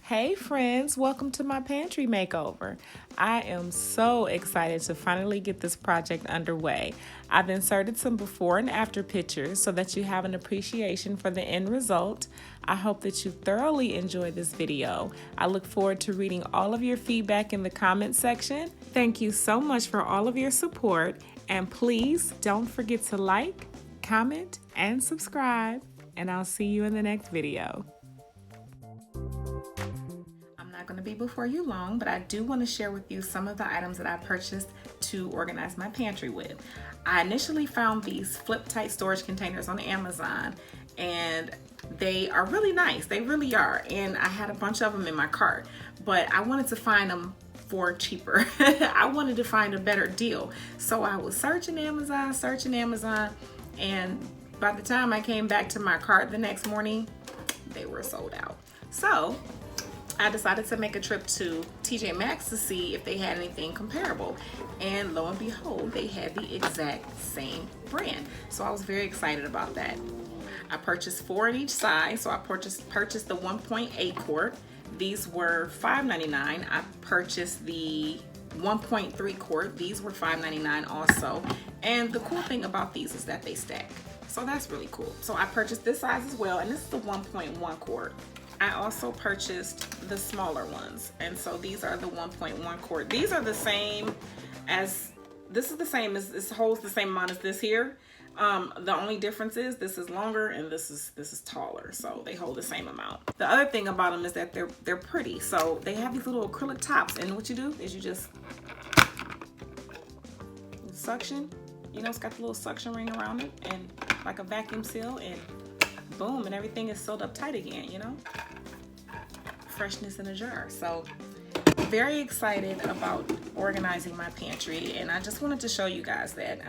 Hey friends, welcome to my pantry makeover. I am so excited to finally get this project underway. I've inserted some before and after pictures so that you have an appreciation for the end result. I hope that you thoroughly enjoy this video. I look forward to reading all of your feedback in the comment section. Thank you so much for all of your support, and please don't forget to like, comment, and subscribe, and I'll see you in the next video. Not going to be before you long, but I do want to share with you some of the items that I purchased to organize my pantry with. I initially found these flip tight storage containers on Amazon, and they are really nice. They really are. And I had a bunch of them in my cart, but I wanted to find them for cheaper. I wanted to find a better deal. So I was searching Amazon, and by the time I came back to my cart the next morning, they were sold out. So I decided to make a trip to TJ Maxx to see if they had anything comparable, and lo and behold, they had the exact same brand. So I was very excited about that. I purchased 4 in each size, so I purchased the 1.8 quart. These were $5.99. I purchased the 1.3 quart. These were $5.99 also. And the cool thing about these is that they stack, so that's really cool. So I purchased this size as well, and this is the 1.1 quart. I also purchased the smaller ones, and so these are the 1.1 quart. These are the same as, this holds the same amount as this here. The only difference is this is longer and this is taller, so they hold the same amount. The other thing about them is that they're pretty. So they have these little acrylic tops, and what you do is you just suction. You know, it's got the little suction ring around it, and like a vacuum seal, and boom, and everything is sealed up tight again, you know? Freshness in a jar. So very excited about organizing my pantry, and I just wanted to show you guys that.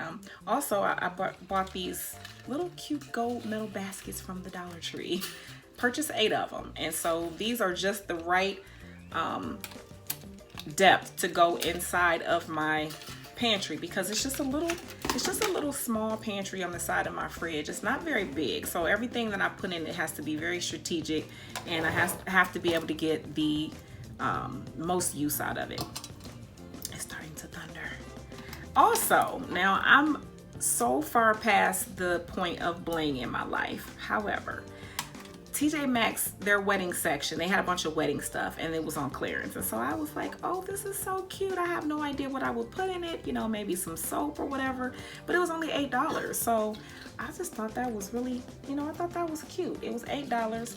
Also, I bought these little cute gold metal baskets from the Dollar Tree. Purchased 8 of them, and so these are just the right depth to go inside of my pantry, because it's just a little small pantry on the side of my fridge. It's not very big, so everything that I put in it has to be very strategic, and I have to be able to get the most use out of it. It's starting to thunder. Also, now I'm so far past the point of bling in my life. However, TJ Maxx, their wedding section, they had a bunch of wedding stuff, and it was on clearance. And so I was like, oh, this is so cute. I have no idea what I would put in it, you know, maybe some soap or whatever, but it was only $8. So I just thought that was really, you know, I thought that was cute. It was $8,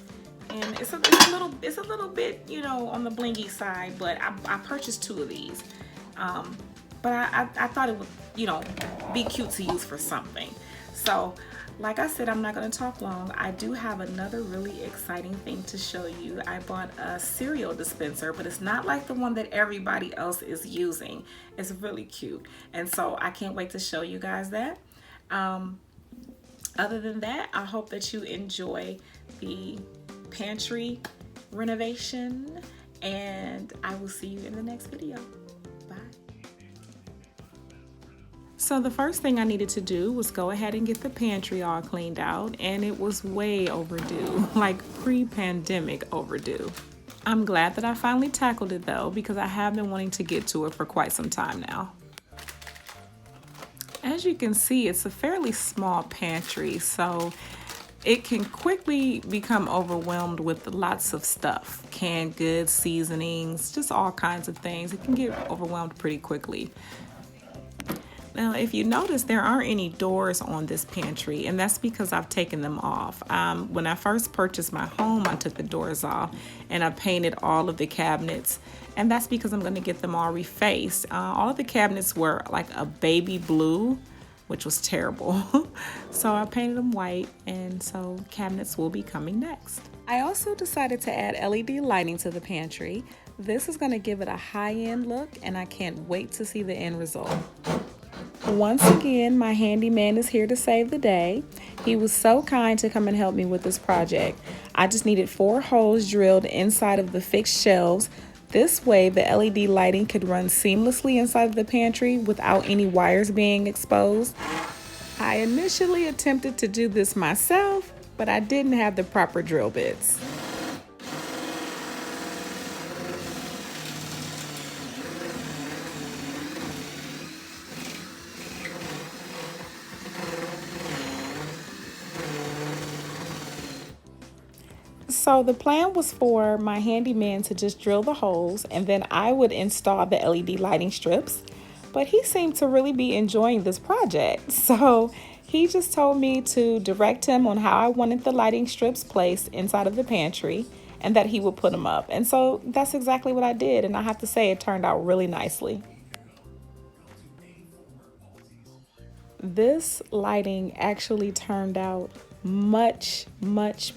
and it's a little bit, you know, on the blingy side, but I purchased 2 of these. But I thought it would, you know, be cute to use for something. So like I said, I'm not going to talk long. I do have another really exciting thing to show you. I bought a cereal dispenser, but it's not like the one that everybody else is using. It's really cute, and so I can't wait to show you guys that. Other than that, I hope that you enjoy the pantry renovation, and I will see you in the next video. So the first thing I needed to do was go ahead and get the pantry all cleaned out, and it was way overdue, like pre-pandemic overdue. I'm glad that I finally tackled it though, because I have been wanting to get to it for quite some time now. As you can see, it's a fairly small pantry, so it can quickly become overwhelmed with lots of stuff. Canned goods, seasonings, just all kinds of things. It can get overwhelmed pretty quickly. Now, if you notice, there aren't any doors on this pantry, and that's because I've taken them off. When I first purchased my home, I took the doors off, and I painted all of the cabinets, and that's because I'm going to get them all refaced. All of the cabinets were like a baby blue, which was terrible. So I painted them white, and so cabinets will be coming next. I also decided to add LED lighting to the pantry. This is going to give it a high-end look, and I can't wait to see the end result. Once again, my handyman is here to save the day. He was so kind to come and help me with this project. I just needed 4 holes drilled inside of the fixed shelves. This way, the LED lighting could run seamlessly inside of the pantry without any wires being exposed. I initially attempted to do this myself, but I didn't have the proper drill bits. So the plan was for my handyman to just drill the holes and then I would install the LED lighting strips. But he seemed to really be enjoying this project. So he just told me to direct him on how I wanted the lighting strips placed inside of the pantry and that he would put them up. And so that's exactly what I did. And I have to say it turned out really nicely. This lighting actually turned out much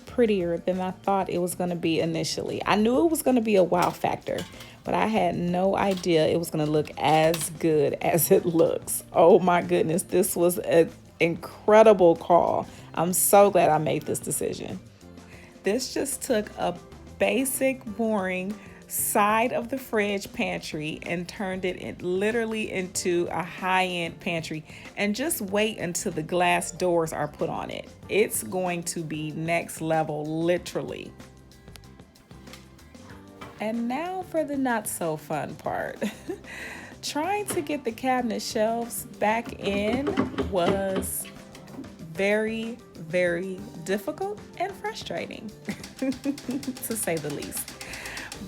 prettier than I thought it was going to be initially. I knew it was going to be a wow factor, but I had no idea it was going to look as good as it looks. Oh my goodness, this was an incredible call. I'm so glad I made this decision. This just took a basic, boring side of the fridge pantry and turned it literally into a high-end pantry. And just wait until the glass doors are put on it. It's going to be next level, literally. And now for the not so fun part. Trying to get the cabinet shelves back in was very difficult and frustrating, to say the least.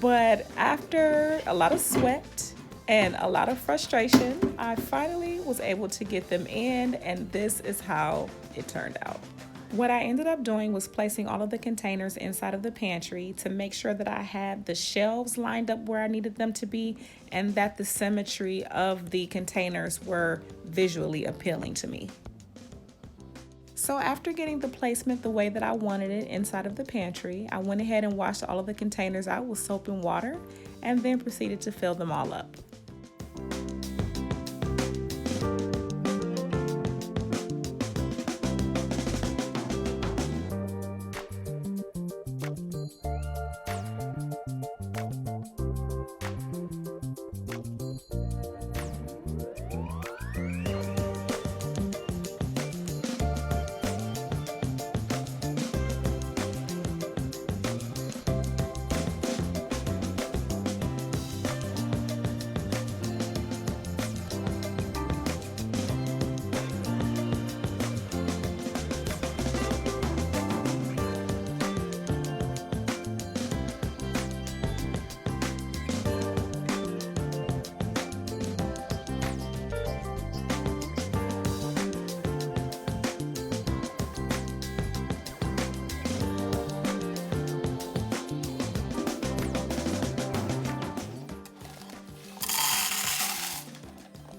But after a lot of sweat and a lot of frustration, I finally was able to get them in, and this is how it turned out. What I ended up doing was placing all of the containers inside of the pantry to make sure that I had the shelves lined up where I needed them to be and that the symmetry of the containers were visually appealing to me. So after getting the placement the way that I wanted it inside of the pantry, I went ahead and washed all of the containers out with soap and water and then proceeded to fill them all up.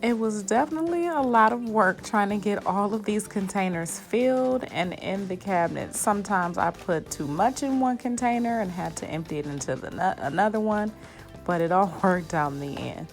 It was definitely a lot of work trying to get all of these containers filled and in the cabinet. Sometimes I put too much in one container and had to empty it into another one, but it all worked out in the end.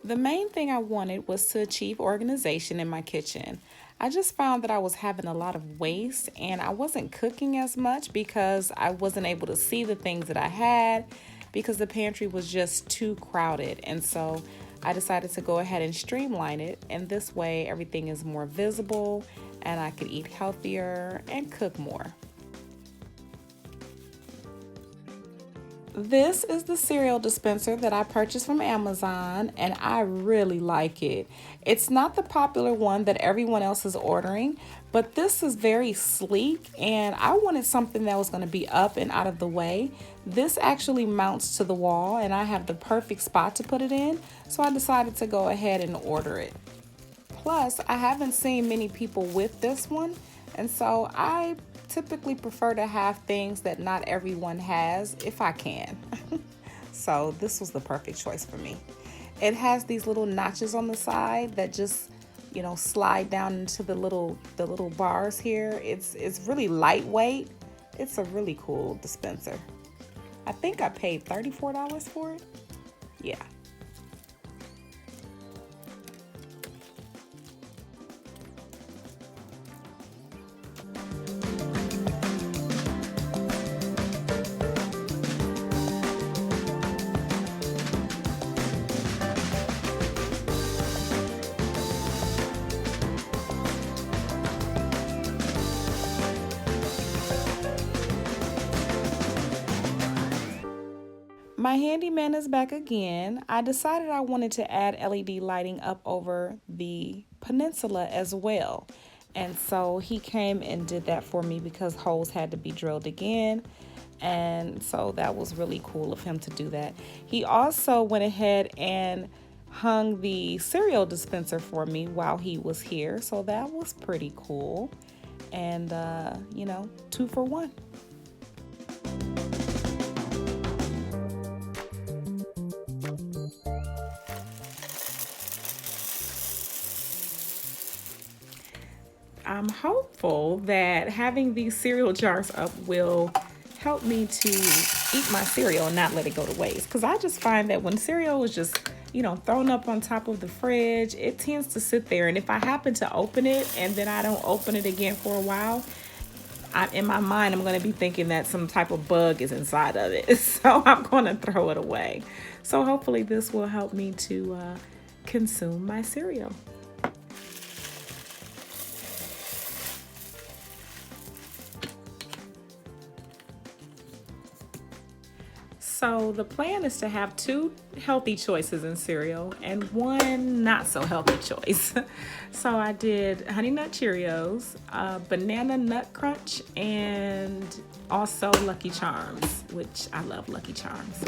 The main thing I wanted was to achieve organization in my kitchen. I just found that I was having a lot of waste and I wasn't cooking as much because I wasn't able to see the things that I had because the pantry was just too crowded. And so I decided to go ahead and streamline it, and this way everything is more visible and I could eat healthier and cook more. This is the cereal dispenser that I purchased from Amazon and I really like it. It's not the popular one that everyone else is ordering, but this is very sleek and I wanted something that was going to be up and out of the way. This actually mounts to the wall and I have the perfect spot to put it in, so I decided to go ahead and order it. Plus, I haven't seen many people with this one, and so I typically prefer to have things that not everyone has if I can. So this was the perfect choice for me. It has these little notches on the side that just, slide down into the little bars here. It's really lightweight. It's a really cool dispenser. I think I paid $34 for it. Yeah. My handyman is back again. I decided I wanted to add LED lighting up over the peninsula as well. And so he came and did that for me because holes had to be drilled again. And so that was really cool of him to do that. He also went ahead and hung the cereal dispenser for me while he was here. So that was pretty cool. And, you know, 2 for 1. I'm hopeful that having these cereal jars up will help me to eat my cereal and not let it go to waste. Because I just find that when cereal is just, you know, thrown up on top of the fridge, it tends to sit there. And if I happen to open it and then I don't open it again for a while, in my mind, I'm going to be thinking that some type of bug is inside of it. So I'm going to throw it away. So hopefully this will help me to consume my cereal. So the plan is to have 2 healthy choices in cereal and 1 not so healthy choice. So I did Honey Nut Cheerios, Banana Nut Crunch, and also Lucky Charms, which I love Lucky Charms.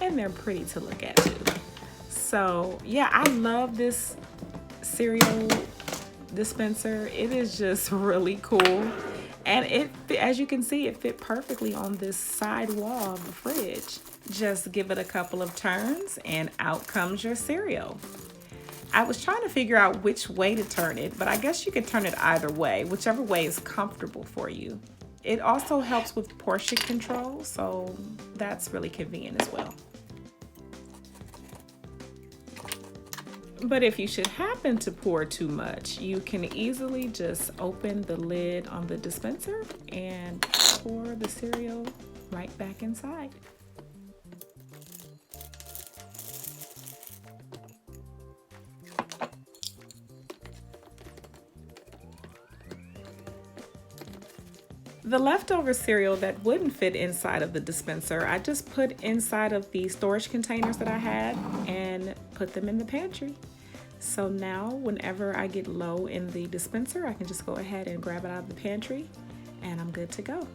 And they're pretty to look at too. So yeah, I love this cereal dispenser. It is just really cool. And it, as you can see, it fit perfectly on this side wall of the fridge. Just give it a couple of turns and out comes your cereal. I was trying to figure out which way to turn it, but I guess you could turn it either way, whichever way is comfortable for you. It also helps with portion control, so that's really convenient as well. But if you should happen to pour too much, you can easily just open the lid on the dispenser and pour the cereal right back inside. The leftover cereal that wouldn't fit inside of the dispenser, I just put inside of the storage containers that I had and put them in the pantry. So now whenever I get low in the dispenser, I can just go ahead and grab it out of the pantry and I'm good to go.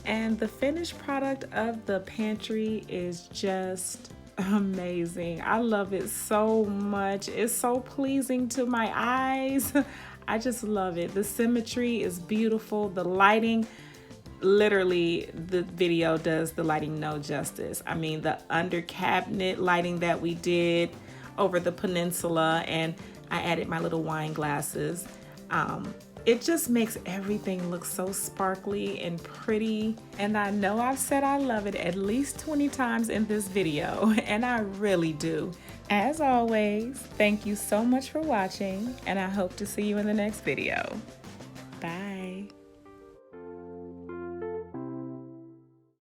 And the finished product of the pantry is just amazing. I love it so much. It's so pleasing to my eyes. I just love it. The symmetry is beautiful. The lighting, literally the video does the lighting no justice. I mean, the under cabinet lighting that we did over the peninsula, and I added my little wine glasses. It just makes everything look so sparkly and pretty. And I know I've said I love it at least 20 times in this video, and I really do. As always, thank you so much for watching, and I hope to see you in the next video.